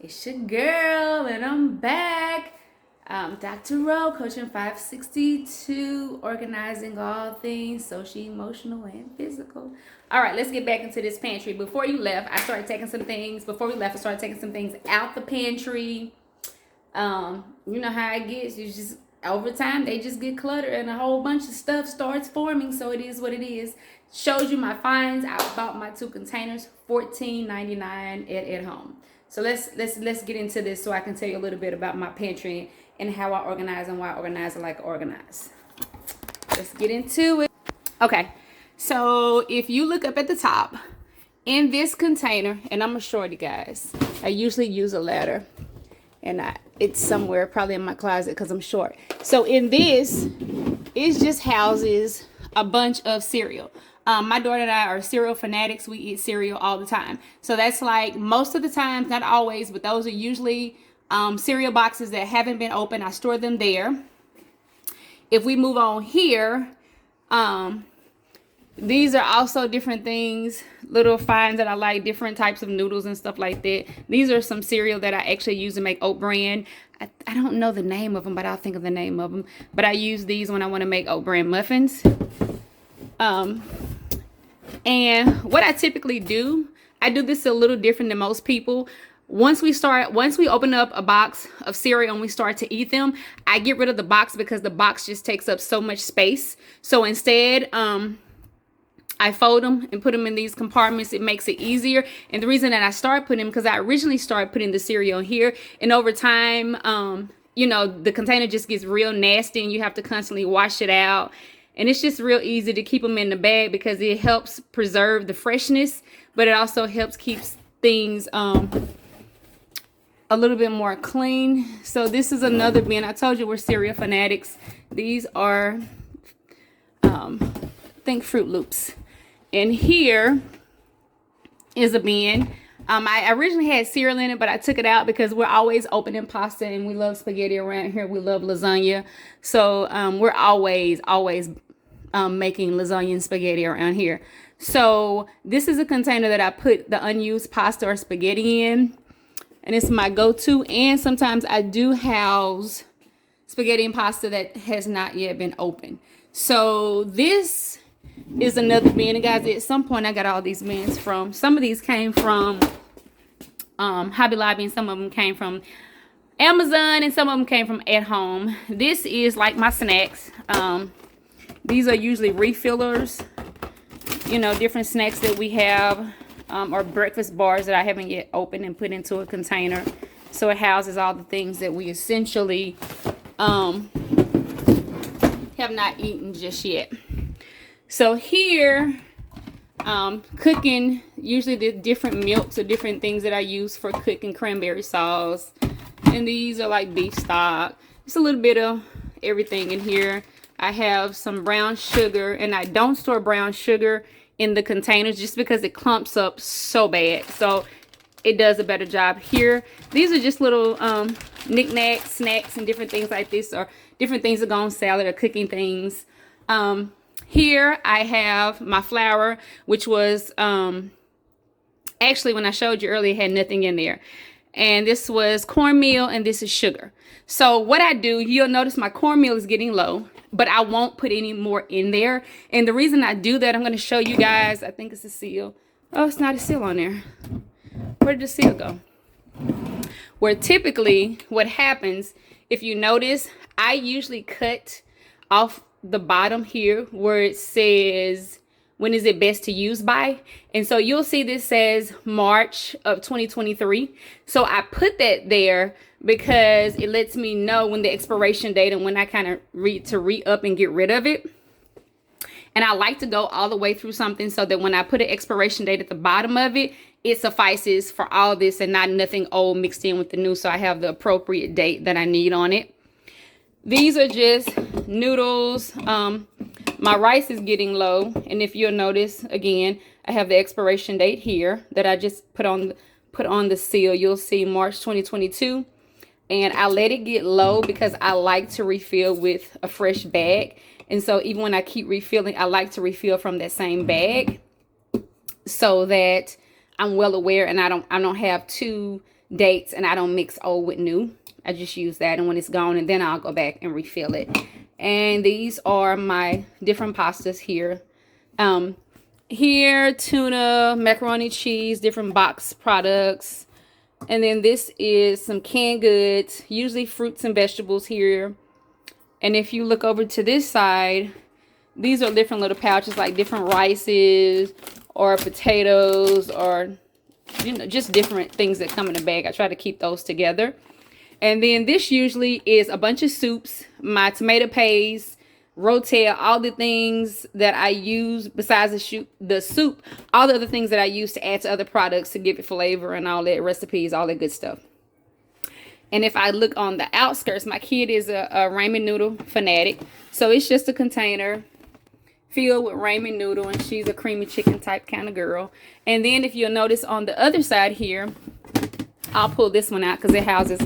It's your girl, and I'm back. Dr. Rowe, coaching 562, organizing all things social, emotional, and physical. All right, let's get back into this pantry. Before you left, I started taking some things. Before we left, I started taking some things out the pantry. You know how it gets. You just over time they just get cluttered and a whole bunch of stuff starts forming. So it is what it is. Shows you my finds. I bought my 2 containers, $14.99 at home. So let's get into this so I can tell you a little bit about my pantry and how I organize and why I organize I like organize. Let's get into it. Okay, so if you look up at the top in this container, and I'm a shorty guys, I usually use a ladder, and it's somewhere probably in my closet because I'm short. So in this, it just houses a bunch of cereal. My daughter and I are cereal fanatics. We eat cereal all the time. So that's like most of the time, not always, but those are usually cereal boxes that haven't been opened. I store them there. If we move on here, these are also different things, little finds that I like, different types of noodles and stuff like that. These are some cereal that I actually use to make oat bran. I don't know the name of them, but I'll think of the name of them. But I use these when I want to make oat bran muffins. And what I typically do, I do this a little different than most people. Once we open up a box of cereal and we start to eat them, I get rid of the box because the box just takes up so much space. So instead, I fold them and put them in these compartments. It makes it easier. And the reason that I start putting them, because I originally started putting the cereal here, and over time, the container just gets real nasty and you have to constantly wash it out. And it's just real easy to keep them in the bag because it helps preserve the freshness, but it also helps keep things a little bit more clean. So this is another bin. I told you we're cereal fanatics. These are, I think, Fruit Loops. And here is a bin. I originally had cereal in it, but I took it out because we're always opening pasta and we love spaghetti around here. We love lasagna. So we're always making lasagna and spaghetti around here. So this is a container that I put the unused pasta or spaghetti in. And it's my go-to. And sometimes I do house spaghetti and pasta that has not yet been opened. So this is another bin. And guys, at some point I got all these bins from. Some of these came from Hobby Lobby, and some of them came from Amazon, and some of them came from at home. This is like my snacks. These are usually refillers, different snacks that we have, or breakfast bars that I haven't yet opened and put into a container. So it houses all the things that we essentially have not eaten just yet. So here, cooking, usually the different milks or different things that I use for cooking, cranberry sauce. And these are like beef stock. Just a little bit of everything in here. I have some brown sugar, and I don't store brown sugar in the containers just because it clumps up so bad. So it does a better job here. These are just little knickknacks, snacks, and different things like this, or different things that go on salad or cooking things. Here I have my flour, which was actually, when I showed you earlier, it had nothing in there. And this was cornmeal, and this is sugar. So what I do, you'll notice my cornmeal is getting low, but I won't put any more in there. And the reason I do that, I'm going to show you guys. I think it's a seal. Oh, it's not a seal on there. Where did the seal go? Where typically what happens, if you notice, I usually cut off the bottom here where it says, when is it best to use by? And so you'll see this says March of 2023. So I put that there because it lets me know when the expiration date and when I kind of re-up and get rid of it. And I like to go all the way through something so that when I put an expiration date at the bottom of it, it suffices for all this and not nothing old mixed in with the new. So I have the appropriate date that I need on it. These are just noodles. My rice is getting low, and if you'll notice, again, I have the expiration date here that I just put on the seal. You'll see March 2022, and I let it get low because I like to refill with a fresh bag. And so even when I keep refilling, I like to refill from that same bag so that I'm well aware and I don't have two dates, and I don't mix old with new. I just use that, and when it's gone, and then I'll go back and refill it. And these are my different pastas here. Here, tuna, macaroni cheese, different box products. And then this is some canned goods, usually fruits and vegetables here. And if you look over to this side, these are different little pouches, like different rices or potatoes, or, you know, just different things that come in a bag. I try to keep those together. And then this usually is a bunch of soups, my tomato paste, rotel, all the things that I use besides the soup, all the other things that I use to add to other products to give it flavor and all that, recipes, all that good stuff. And if I look on the outskirts, my kid is a ramen noodle fanatic. So it's just a container filled with ramen noodle, and she's a creamy chicken type kind of girl. And then if you'll notice on the other side here, I'll pull this one out because it houses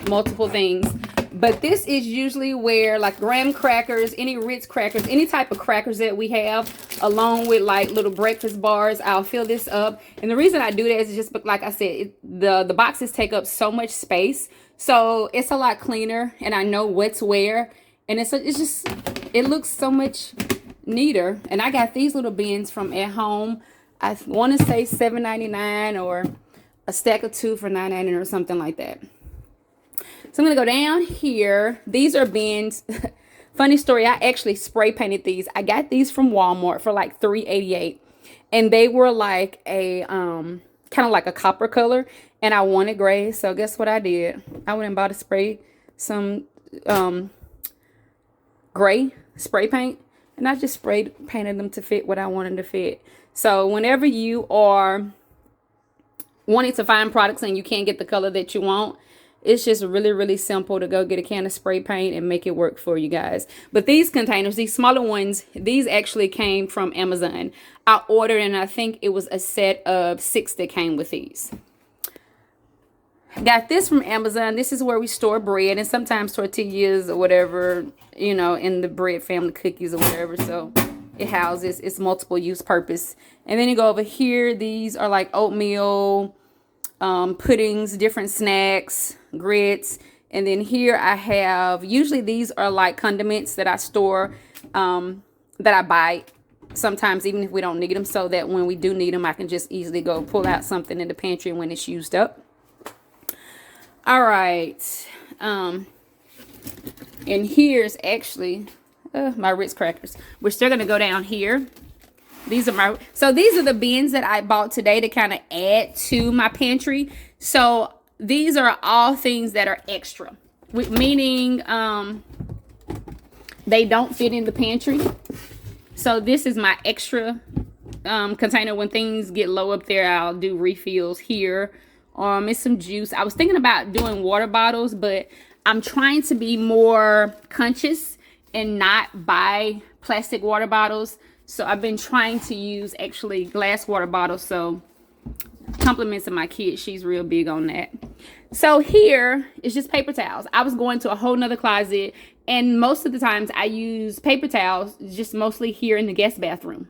multiple things. But this is usually where, like, graham crackers, any Ritz crackers, any type of crackers that we have, along with like little breakfast bars, I'll fill this up. And the reason I do that is just, like I said, the boxes take up so much space, so it's a lot cleaner, and I know what's where, and it looks so much neater. And I got these little bins from at home. I want to say $7.99 or a stack of 2 for $9.99 or something like that. So I'm going to go down here. These are bins. Funny story, I actually spray painted these. I got these from Walmart for like $3.88. And they were like a, kind of like a copper color. And I wanted gray. So guess what I did? I went and bought some gray spray paint. And I just painted them to fit what I wanted to fit. So whenever you are wanting to find products and you can't get the color that you want, it's just really, really simple to go get a can of spray paint and make it work for you guys. But these containers, these smaller ones, these actually came from Amazon. I ordered, and I think it was a set of 6 that came with these. Got this from Amazon. This is where we store bread and sometimes tortillas or whatever, you know, in the bread family, cookies or whatever. So it houses, it's multiple use purpose. And then you go over here. These are like oatmeal, puddings, different snacks, grits. And then here I have, usually these are like condiments that I store, that I buy sometimes even if we don't need them, so that when we do need them, I can just easily go pull out something in the pantry when it's used up. All right. And here's actually my Ritz crackers. We're still going to go down here. These are these are the bins that I bought today to kind of add to my pantry. So these are all things that are extra, meaning they don't fit in the pantry. So this is my extra container. When things get low up there, I'll do refills here. It's some juice. I was thinking about doing water bottles, but I'm trying to be more conscious and not buy plastic water bottles. So I've been trying to use actually glass water bottles. So compliments of my kid, she's real big on that. So here is just paper towels. I was going to a whole nother closet, and most of the times I use paper towels just mostly here in the guest bathroom.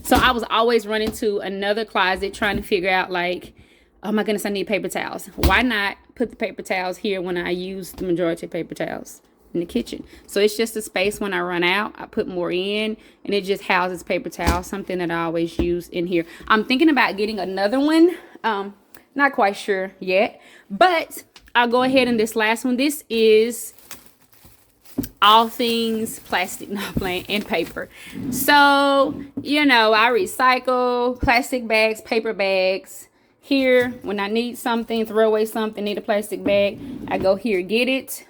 So I was always running to another closet trying to figure out, like, oh my goodness, I need paper towels. Why not put the paper towels here when I use the majority of paper towels in the kitchen? So it's just a space. When I run out, I put more in, and it just houses paper towels, something that I always use in here. I'm thinking about getting another one. Not quite sure yet, but I'll go ahead and this last one. This is all things plastic, not playing, and paper. So, you know, I recycle plastic bags, paper bags. Here, when I need something, throw away something, need a plastic bag, I go here, get it.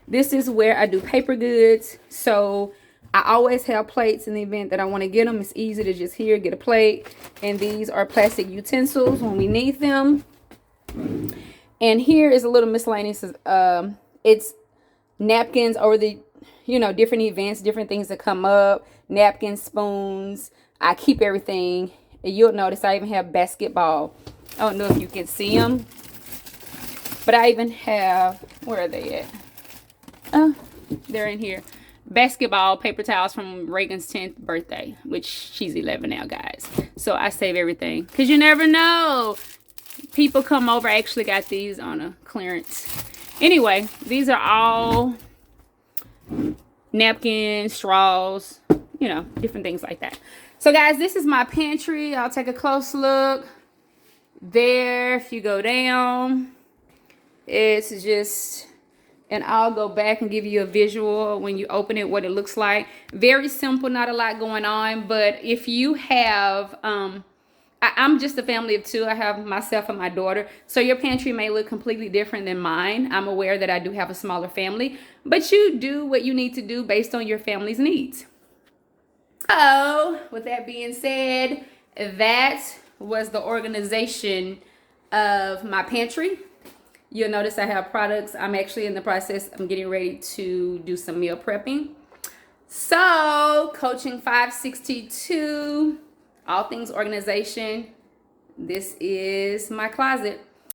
This is where I do paper goods. So I always have plates in the event that I want to get them. It's easy to just here get a plate. And these are plastic utensils when we need them. And here is a little miscellaneous. It's napkins over the, you know, different events, different things that come up. Napkins, spoons. I keep everything. And you'll notice I even have basketball. I don't know if you can see them, but I even have, where are they at? Oh, they're in here. Basketball paper towels from Reagan's 10th birthday, which she's 11 now, guys. So I save everything because you never know. people come over, I actually got these on a clearance. Anyway, these are all napkins, straws, you know, different things like that. So guys, this is my pantry. I'll take a close look. There, if you go down, it's just, and I'll go back and give you a visual when you open it, what it looks like. Very simple, not a lot going on. But if you have, I'm just a family of two. I have myself and my daughter. So your pantry may look completely different than mine. I'm aware that I do have a smaller family, but you do what you need to do based on your family's needs. So with that being said, that was the organization of my pantry. You'll notice I have products. I'm actually in the process. I'm getting ready to do some meal prepping. So coaching 562, all things organization. This is my closet.